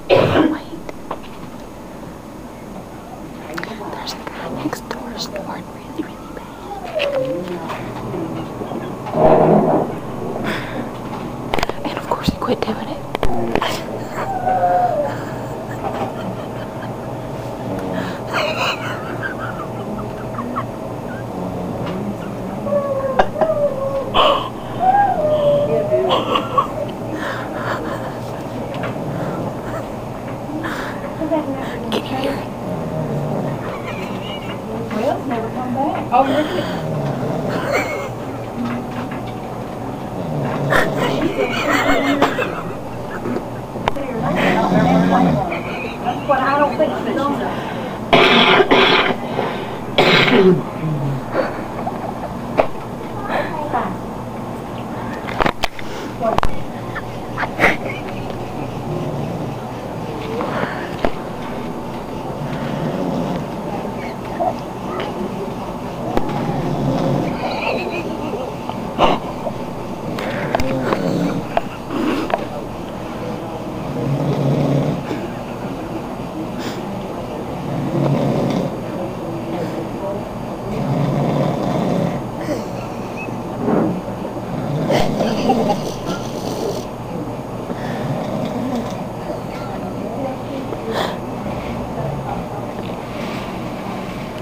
Wait. There's a guy next door snoring really, really bad. And of course he quit doing it. Can you hear it? Well, it's never come back. Oh, really? That's what I don't think that she's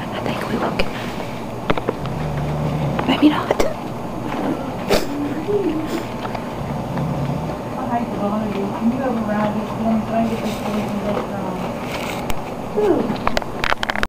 I think we will get. Maybe not. I hate to bother you. Can you override this one so I get this police and get it wrong?